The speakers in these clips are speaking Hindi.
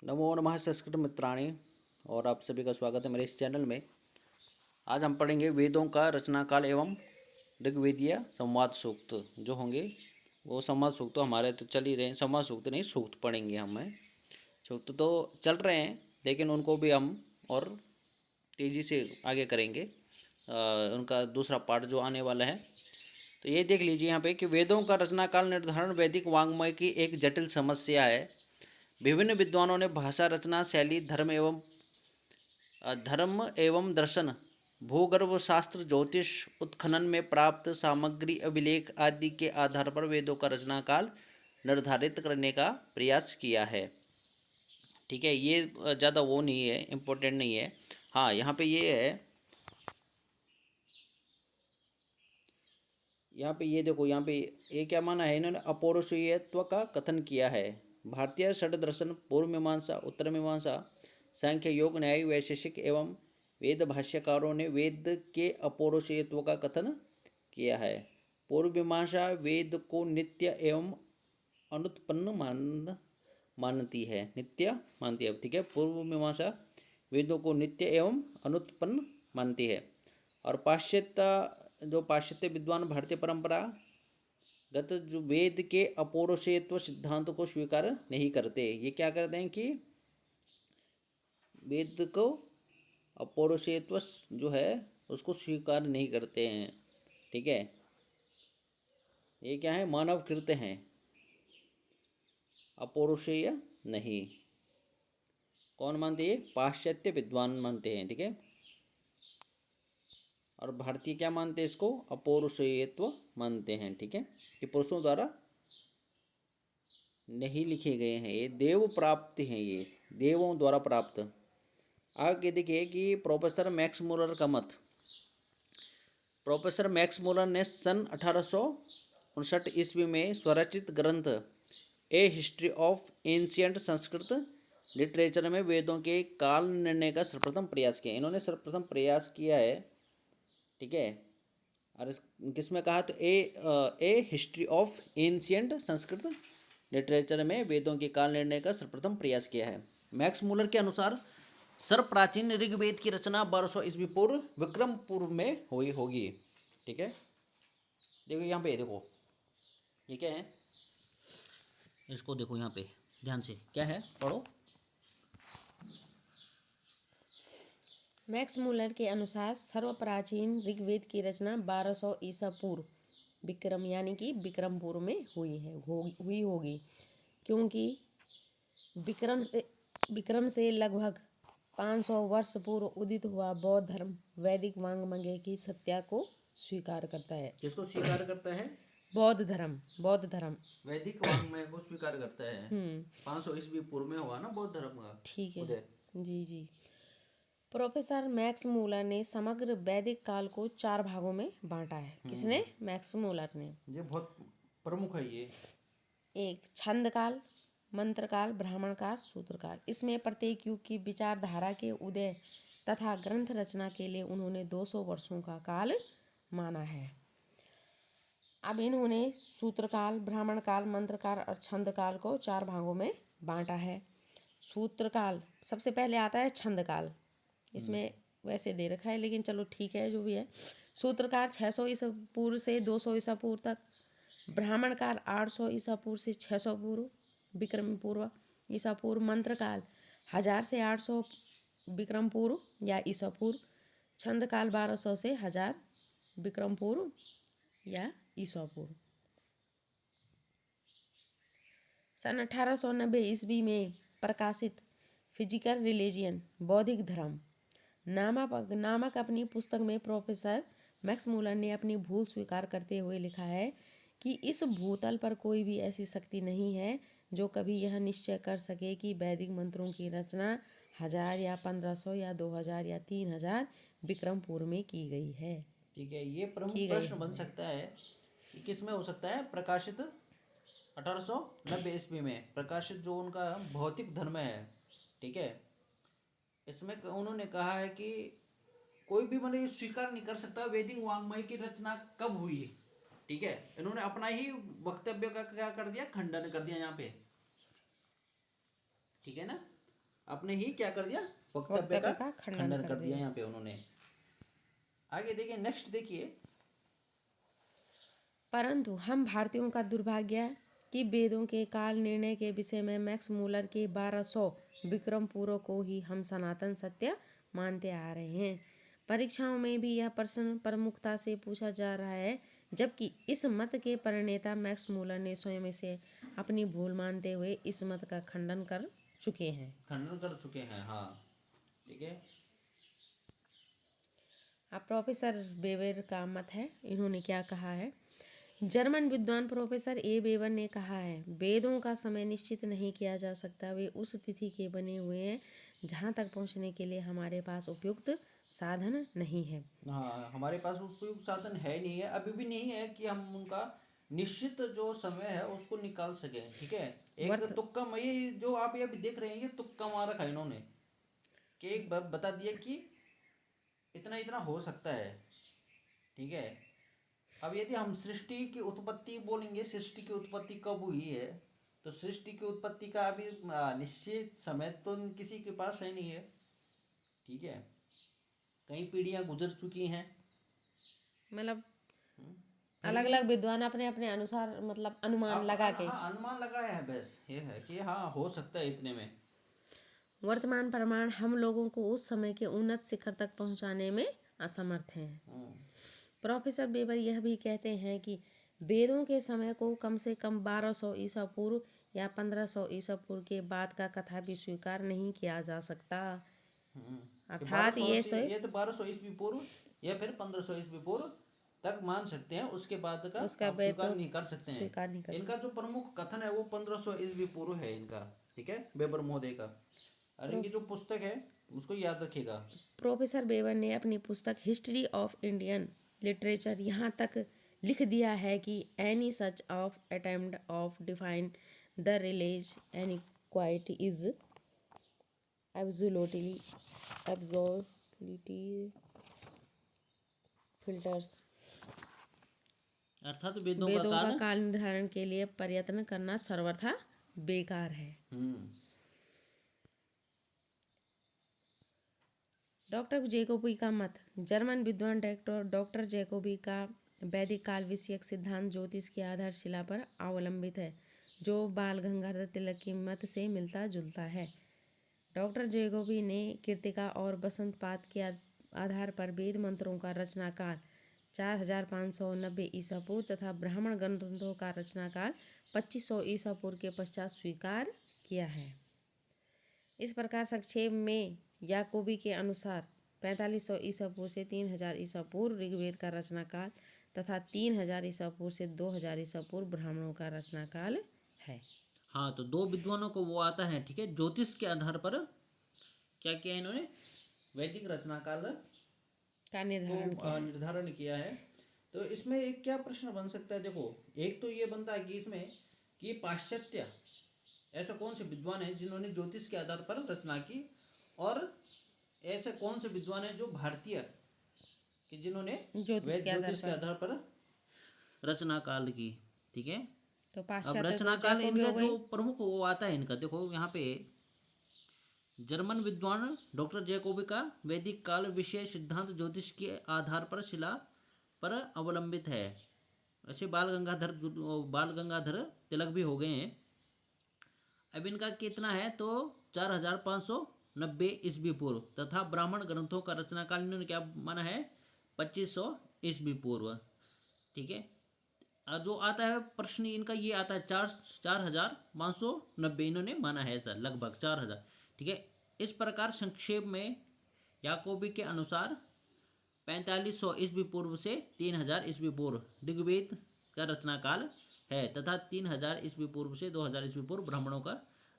नमो नमः संस्कृत मित्राणि। और आप सभी का स्वागत है मेरे इस चैनल में। आज हम पढ़ेंगे वेदों का रचनाकाल एवं ऋग्वेदीय संवाद सूक्त जो होंगे वो संवाद सूक्त तो हमारे तो चल ही रहे हैं, संवाद सूक्त नहीं सूक्त पढ़ेंगे हम। सूक्त तो चल रहे हैं लेकिन उनको भी हम और तेज़ी से आगे करेंगे। उनका दूसरा पार्ट जो आने वाला है। तो ये देख लीजिए यहाँ पे कि वेदों का रचनाकाल निर्धारण वैदिक वाङ्मय की एक जटिल समस्या है। विभिन्न विद्वानों ने भाषा रचना शैली धर्म एवं दर्शन भूगर्भ शास्त्र ज्योतिष उत्खनन में प्राप्त सामग्री अभिलेख आदि के आधार पर वेदों का रचनाकाल निर्धारित करने का प्रयास किया है। ठीक है, ये ज़्यादा वो नहीं है, इम्पोर्टेंट नहीं है। हाँ, यहाँ पे ये है, यहाँ पे ये देखो, यहाँ पे ये क्या माना है इन्होंने, अपौरुषेयत्व का कथन किया है। भारतीय षड दर्शन पूर्व मीमांसा, उत्तर मीमांसा, सांख्य, योग, न्याय, वैशेषिक एवं वेद भाष्यकारों ने वेद के अपौरुषेयत्व का कथन किया है। पूर्व मीमांसा वेद को नित्य एवं अनुत्पन्न मानती है, नित्य मानती है। ठीक है, पूर्व मीमांसा वेदों को नित्य एवं अनुत्पन्न मानती है। और पाश्चात्य विद्वान भारतीय परंपरागत जो वेद के अपौरुषेयत्व सिद्धांत को स्वीकार नहीं करते। ये क्या करते हैं कि वेद को अपौरुषेयत्व जो है उसको स्वीकार नहीं करते हैं। ठीक है, ये क्या है, मानव कृत हैं, अपौरुषेय नहीं। कौन मानते हैं? पाश्चात्य विद्वान मानते हैं। ठीक है, और भारतीय क्या मानते हैं? इसको अपौरुषेयत्व मानते हैं। ठीक है, ये पुरुषों द्वारा नहीं लिखे गए हैं, ये देव प्राप्त हैं, ये देवों द्वारा प्राप्त। आगे देखिए कि प्रोफेसर मैक्स मूलर का मत। प्रोफेसर मैक्स मूलर ने सन 1859 ईस्वी में स्वरचित ग्रंथ a history of ancient Sanskrit literature में वेदों के काल निर्णय का सर्वप्रथम प्रयास किया। इन्होंने सर्वप्रथम प्रयास किया है। ठीक है, और किस में कहा तो a history of ancient Sanskrit literature में वेदों के काल निर्णय का सर्वप्रथम प्रयास किया है। मैक्स मूलर के अनुसार सर्वप्राचीन ऋग्वेद की रचना 1200 ईस्वी पूर्व विक्रम पूर्व में हुई होगी। ठीक है, देखो यहाँ पे, देखो ये क्या है, इसको देखो यहाँ पे ध्यान से, क्या है पढ़ो। मैक्स मूलर के अनुसार सर्वप्राचीन ऋग्वेद की रचना 1200 ईसा पूर्व विक्रम यानी कि विक्रम पूर्व में हुई होगी, क्योंकि विक्रम से लगभग 500 वर्ष पूर्व उदित हुआ बौद्ध धर्म वैदिक वाङ्मय की सत्या को स्वीकार करता है। किसको स्वीकार करता है? बौद्ध धर्म वैदिक वाङ्मय को स्वीकार करता है। 500 ईस्वी पूर्व में हुआ ना बौद्ध धर्म का। ठीक है जी। प्रोफेसर मैक्स मूलर ने समग्र वैदिक काल को 4 भागों में बांटा है। किसने? मैक्स मूलर ने। ये बहुत प्रमुख है ये। एक, छंद काल, मंत्र काल, ब्राह्मण काल, सूत्र काल। इसमें प्रत्येक युग की विचारधारा के उदय तथा ग्रंथ रचना के लिए उन्होंने 200 वर्षों का काल माना है। अब इन्होंने सूत्र काल, ब्राह्मण काल, मंत्र काल और छंद काल को 4 भागों में बांटा है। सूत्र काल सबसे पहले आता है छंद काल। इसमें वैसे दे रखा है लेकिन चलो ठीक है जो भी है। सूत्रकार 600 ईसा पूर्व से 200 ईसा पूर्व तक, ब्राह्मण काल 800 ईसा पूर्व से 600 पूर्व विक्रम पूर्व ईसा पूर्व, मंत्र काल 1000 से 800 विक्रम पूर्व या ईसा पूर्व, छंद काल 1200 से 1000 विक्रम पूर्व या ईसा पूर्व। सन 1890 ईस्वी में प्रकाशित फिजिकल रिलीजियन बौद्धिक धर्म नामक अपनी पुस्तक में प्रोफेसर मैक्स मूलर ने अपनी भूल स्वीकार करते हुए लिखा है कि इस भूतल पर कोई भी ऐसी शक्ति नहीं है जो कभी यह निश्चय कर सके कि वैदिक मंत्रों की रचना 1000 या 1500 या 2000 या 3000 विक्रम पूर्व में की गई है। ठीक है, ये प्रमुख प्रश्न बन सकता है कि किस में हो सकता है? प्रकाशित 1890 ईस्वी में प्रकाशित जो उनका भौतिक धर्म है। ठीक है, इसमें उन्होंने कहा है कि कोई भी मतलब स्वीकार नहीं कर सकता वैदिक वाङ्मय की रचना कब हुई। ठीक है, इन्होंने अपना ही वक्तव्य का क्या कर दिया, खंडन कर दिया यहाँ पे। ठीक है ना, अपने ही क्या कर दिया, वक्तव्य वक्तव्य का का खंडन खंडन कर कर दिया दिया। यहाँ पे उन्होंने। आगे देखिए, नेक्स्ट देखिए। परंतु हम भारतीयों का दुर्भाग्य है कि वेदों के काल निर्णय के विषय में मैक्स मूलर के 1200 विक्रम पूर्व को ही हम सनातन सत्य मानते आ रहे हैं। परीक्षाओं में भी यह प्रश्न प्रमुखता से पूछा जा रहा है, जबकि इस मत के प्रणेता मैक्स मूलर ने स्वयं इसे अपनी भूल मानते हुए इस मत का खंडन कर चुके हैं। खंडन कर चुके हैं, हाँ, ठीक है। अब प्रोफेसर वेबर का मत है, इन्होंने क्या कहा है। जर्मन विद्वान प्रोफेसर ए वेबर ने कहा है, वेदों का समय निश्चित नहीं किया जा सकता, वे उस तिथि के बने हुए हैं जहाँ तक पहुँचने के लिए हमारे पास उपयुक्त साधन नहीं है। हाँ, हमारे पास उपयुक्त साधन है नहीं है, अभी भी नहीं है कि हम उनका निश्चित जो समय है उसको निकाल सके, ठीक है। एक वर्त तुक्का, ये जो आप ये अभी देख रहे हैं, ये तुक्का मार रखा है इन्होंने, कि एक बार बता दिया कि इतना इतना हो सकता है, ठीक है। अब यदि हम सृष्टि की उत्पत्ति बोलेंगे, सृष्टि की उत्पत्ति कब हुई है, तो सृष्टि की उत्पत्ति का अभी निश्चित समय तो किसी के पास है नहीं है, ठीक है। कई पीढ़ियां गुजर चुकी हैं, मतलब फिर अलग भी अलग विद्वान अपने अपने अनुसार मतलब अनुमान आप लगा के हाँ, अनुमान लगाया है, बस ये है कि हाँ हो सकता है इतने में। वर्तमान प्रमाण हम लोगों को उस समय के उन्नत शिखर तक पहुंचाने में असमर्थ हैं। प्रोफेसर वेबर यह भी कहते हैं कि वेदों के समय को कम से कम 1200 ईसा पूर्व या 1500 ईसा पूर्व के बाद का कथा भी स्वीकार नहीं किया जा सकता। अर्थात ये तो 1200 ईस्वी पूर्व या फिर 1500 ईस्वी पूर्व तक मान सकते हैं, उसके बाद का उसका आप वेद स्वीकार तो नहीं कर सकते हैं। स्वीकार नहीं कर इनका जो प्रमुख कथन है वो 1500 ईस्वी पूर्व है इनका, ठीक है, वेबर महोदय का। और सकते। इनकी जो पुस्तक है उसको याद रखिएगा। प्रोफेसर वेबर ने अपनी पुस्तक हिस्ट्री ऑफ इंडियन लिटरेचर यहाँ तक लिख दिया है कि any such of attempt of define the release any quite is absolutely filters. अर्थात वेदों का वेदों का काल। काल निर्धारण के लिए प्रयत्न करना सर्वथा बेकार है। डॉक्टर जैकोबी का मत। जर्मन विद्वान डॉक्टर जैकोबी का वैदिक काल विषयक सिद्धांत ज्योतिष की आधारशिला पर अवलंबित है, जो बाल गंगाधर तिलक की मत से मिलता जुलता है। डॉक्टर जैकोबी ने कृतिका और बसंत पात के आधार पर वेद मंत्रों का रचनाकाल 4590 ईसा पूर्व तथा ब्राह्मण ग्रंथों का रचनाकाल 2500 ईसा पूर्व के पश्चात स्वीकार किया है। इस प्रकार संक्षेप में याकोबी के अनुसार 4500 ईसा पूर्व से 3000 ईसा पूर्व ऋग्वेद का रचनाकाल तथा 3000 ईसा पूर्व से 2000 ईसा पूर्व ब्राह्मणों का रचनाकाल है। हाँ, तो दो विद्वानों को वो आता है, ठीक है, ज्योतिष के आधार पर क्या किया इन्होंने, वैदिक रचनाकाल का को निर्धारण किया है। तो इसमें एक क्या प्रश्न बन सकता है, देखो, एक तो ये बनता है कि इसमें कि पाश्चात्य ऐसा कौन से विद्वान है जिन्होंने ज्योतिष के आधार पर रचना की, और ऐसे कौन से विद्वान है जो भारतीय कि जिन्होंने ज्योतिष के आधार पर रचना काल की, ठीक है। तो अब पाश्चात्य रचना तो काल जैकोबी इनका हो जो गई। प्रमुख वो आता है इनका, देखो यहाँ पे जर्मन विद्वान डॉक्टर जैकोबी का वैदिक काल विषय सिद्धांत ज्योतिष के आधार पर शिला पर अवलंबित है। ऐसे बाल गंगाधर तिलक भी हो गए हैं। अब इनका कितना है, तो 4590 ईस्वी पूर्व तथा ब्राह्मण ग्रंथों का रचनाकाल इन्होंने क्या माना है, 2500 ईस्वी पूर्व, ठीक है। और जो आता है प्रश्न इनका ये आता है 4590 इन्होंने माना है सर, लगभग 4000, ठीक है। इस प्रकार संक्षेप में याकोबी के अनुसार 4500 ईस्वी पूर्व से 3000 ईस्वी पूर्व ऋग्वेद का रचनाकाल है तथा 3000 ईस्वी पूर्व से 2000 ईस्वी पूर्व ब्राह्मणों का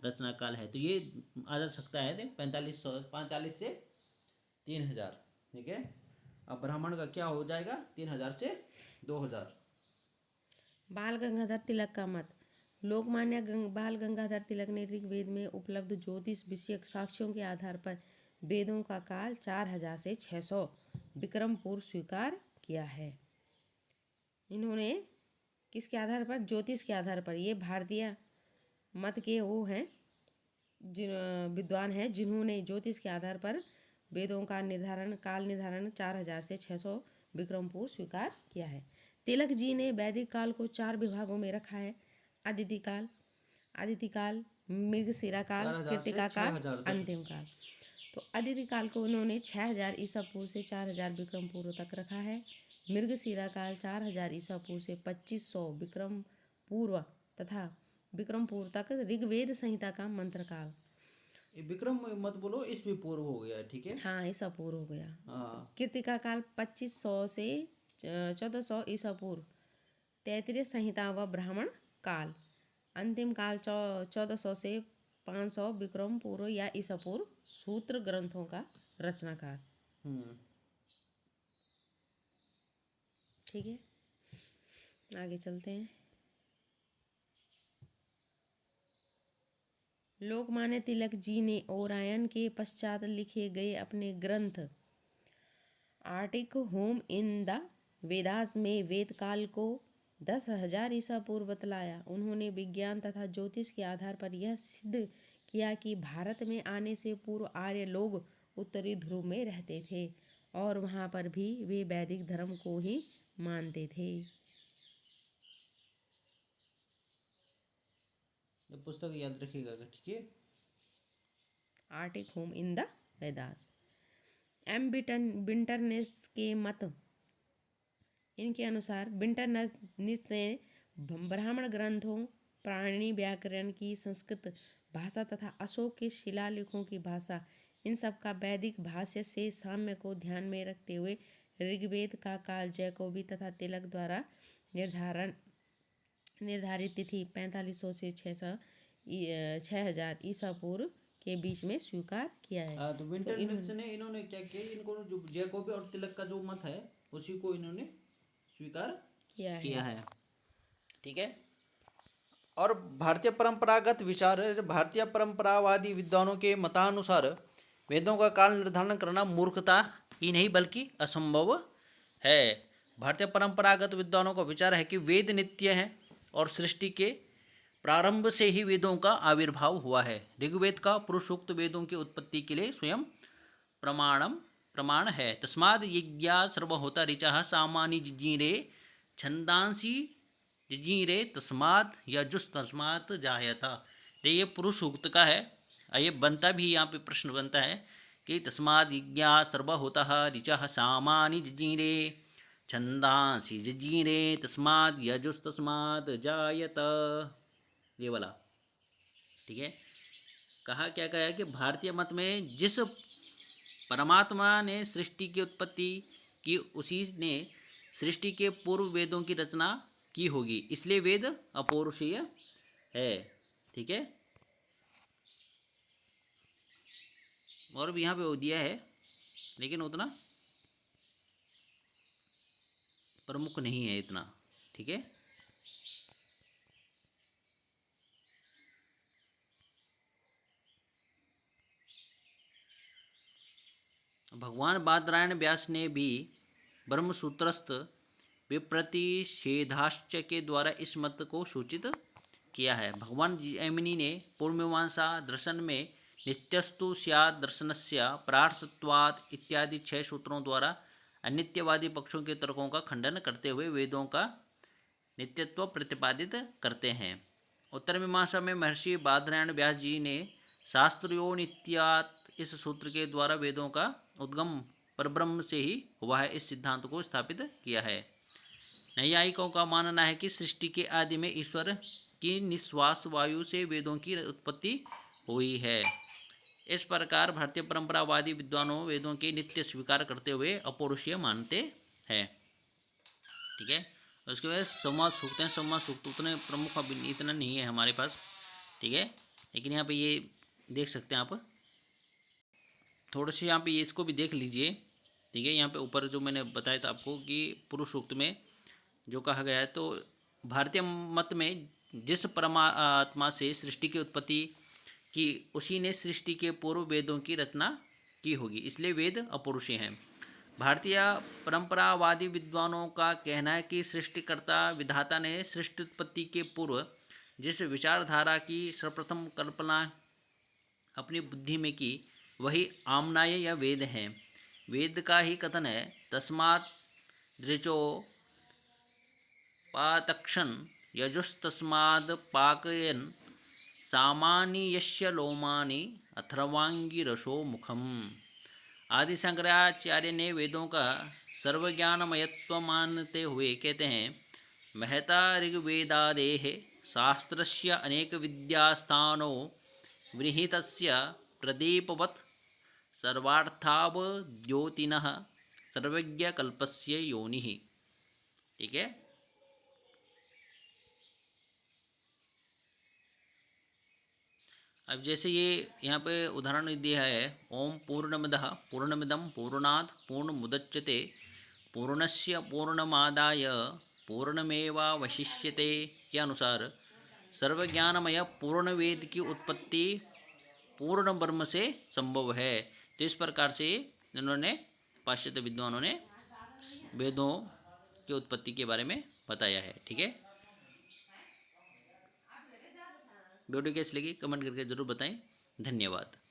रचनाकाल है। तो ये आ जा सकता है 45 से 3000, ठीक है। अब ब्राह्मण का क्या हो जाएगा, 3000 से 2000। बाल गंगाधर तिलक का मत। लोकमान्य बाल गंगाधर तिलक ने ऋग्वेद में उपलब्ध ज्योतिष विषयक साक्ष्यों के आधार पर वेदों का काल 4000 से 600 विक्रम पूर्व स्वीकार किया है। इन्होंने किसके आधार पर, ज्योतिष के आधार पर। ये भारतीय मत के वो हैं विद्वान हैं जिन्होंने ज्योतिष के आधार पर वेदों का काल निर्धारण 4000 से 600 विक्रम पूर्व स्वीकार किया है। तिलक जी ने वैदिक काल को 4 विभागों में रखा है: आदित्य काल, मृगशिरा काल, 4000 से कृत्तिका काल, 6000 तक। अंतिम काल। तो आदित्य काल को उन्होंने 6000 ईसा पूर्व से 4000 विक्रम पूर्व तक रखा है। मृगशिरा काल 4000 ईसा पूर्व से 2500 विक्रम पूर्व तथा विक्रम पूर्व तक ऋग्वेद संहिता का मंत्र काल। ये विक्रम मत बोलो, ईस्वी पूर्व हो गया, ठीक है। हाँ, ईसा पूर्व हो गया। हाँ। कृत्तिका काल 2500 से 1400 ईसा पूर्व, तैत्तिरीय संहिता व ब्राह्मण काल। अंतिम काल 1400 से 500 विक्रम पूर्व या ईसा पूर्व, सूत्र ग्रंथों का रचनाकार। ठीक है, आगे चलते हैं। लोकमान्य तिलक जी ने ओरायन के पश्चात लिखे गए अपने ग्रंथ article home in the Vedas में वेद काल को 10,000 ईसा पूर्व बतलाया। उन्होंने विज्ञान तथा ज्योतिष के आधार पर यह सिद्ध किया कि भारत में आने से पूर्व आर्य लोग उत्तरी ध्रुव में रहते थे और वहां पर भी वे वैदिक धर्म को ही मानते थे। ये पुस्तक याद रखिएगा, ठीक है। Arctic home in the Vedas. M Winternitz के मत, इनके अनुसार विंटरनेस ने ब्राह्मण ग्रंथों, प्राणी व्याकरण की संस्कृत भाषा तथा अशोक के शिलालेखों की भाषा, इन सब का वैदिक भाष्य से साम्य को ध्यान में रखते हुए ऋग्वेद का काल जैकोबी तथा तिलक द्वारा निर्धारित तिथि 4500 से 6000 ईसा पूर्व के बीच में स्वीकार किया है। तो विंटरनेस ने इन्होंने क्या किया, इनको जो जैकोबी और तिलक का जो मत है उसी को इन्होंने स्वीकार किया है, ठीक है। और भारतीय परंपरागत विचार, भारतीय परंपरावादी विद्वानों के मतानुसार वेदों का काल निर्धारण करना मूर्खता ही नहीं बल्कि असंभव है। भारतीय परंपरागत विद्वानों का विचार है कि वेद नित्य हैं और सृष्टि के प्रारंभ से ही वेदों का आविर्भाव हुआ है। ऋग्वेद का पुरुष सूक्त वेदों की उत्पत्ति के लिए स्वयं प्रमाण है। तस्माद् यज्ञा सर्वहोता ऋचा सामानि जिजीरे छंदांसी जिजीरे तस्मात् यजुस्तस्मात् जायता। ये पुरुष सूक्त का है। ये बनता भी यहाँ पे प्रश्न बनता है कि तस्माद् यज्ञा सर्वहोता ऋचा सामानि जिजीरे छंदांसी जिजीरे तस्मात् यजुस्तस्मात् जायत, ये वाला, ठीक है। कहा कि भारतीय मत में जिस परमात्मा ने सृष्टि की उत्पत्ति की उसी ने सृष्टि के पूर्व वेदों की रचना की होगी, इसलिए वेद अपौरुषीय है, ठीक है। और भी यहाँ पे वो दिया है लेकिन उतना प्रमुख नहीं है इतना, ठीक है। भगवान बादरायण व्यास ने भी ब्रह्मसूत्रस्थ विप्रतिषेधाश्च के द्वारा इस मत को सूचित किया है। भगवान जैमिनी ने पूर्वमीमांसा दर्शन में नित्यस्तु स्यात् दर्शनस्य परार्थत्वात् इत्यादि 6 सूत्रों द्वारा अनित्यवादी पक्षों के तर्कों का खंडन करते हुए वेदों का नित्यत्व प्रतिपादित करते हैं। उत्तर मीमांसा में महर्षि बादरायण व्यास जी ने शास्त्रोनित्यात् इस सूत्र के द्वारा वेदों का उद्गम परब्रह्म से ही हुआ है, इस सिद्धांत को स्थापित किया है। नैयायिकों का मानना है कि सृष्टि के आदि में ईश्वर की निश्वास वायु से वेदों की उत्पत्ति हुई है। इस प्रकार भारतीय परंपरावादी विद्वानों वेदों के नित्य स्वीकार करते हुए अपौरुषीय मानते हैं, ठीक है। उसके बाद संवाद सूक्त हैं। संवाद सूक्त उतने प्रमुख अब इतना नहीं है हमारे पास, ठीक है। लेकिन यहाँ पे ये देख सकते हैं आप, थोड़े से यहाँ पे ये इसको भी देख लीजिए, ठीक है। यहाँ पे ऊपर जो मैंने बताया था आपको कि पुरुष सूक्त में जो कहा गया है, तो भारतीय मत में जिस परमात्मा से सृष्टि की उत्पत्ति की उसी ने सृष्टि के पूर्व वेदों की रचना की होगी, इसलिए वेद अपौरुषीय हैं। भारतीय परंपरावादी विद्वानों का कहना है कि सृष्टिकर्ता विधाता ने सृष्टि उत्पत्ति के पूर्व जिस विचारधारा की सर्वप्रथम कल्पना अपनी बुद्धि में कि वही आमनाय या वेद है। वेद का ही कथन है, तस्मात् दृचो पातक्षण यजुस्तस्माद् पाकयन् सामानि यस्य लोमानि अथर्वांगिरसो मुखम। आदि शंकराचार्य ने वेदों का सर्वज्ञानमयत्व मानते हुए कहते हैं, महता ऋग्वेदादेः शास्त्रस्य अनेक विद्यास्थानो विहितस्य प्रदीपवत् सर्वार्थावद्योतिनः सर्वज्ञकल्पस्य योनिः। ठीक है। अब जैसे ये यहाँ पे उदाहरण दिया है, ओम पूर्णमदः पूर्णमिदं पूर्णात् पूर्णमुदच्यते पूर्णस्य पूर्णमादाय पूर्णमेवावशिष्यते के अनुसार सर्वज्ञानमय पूर्ण वेद की उत्पत्ति पूर्ण ब्रह्म से संभव है। तो इस प्रकार से इन्होंने पाश्चात्य विद्वानों ने वेदों की उत्पत्ति के बारे में बताया है। ठीक है। वीडियो कैसी लगी कमेंट करके ज़रूर बताएं। धन्यवाद।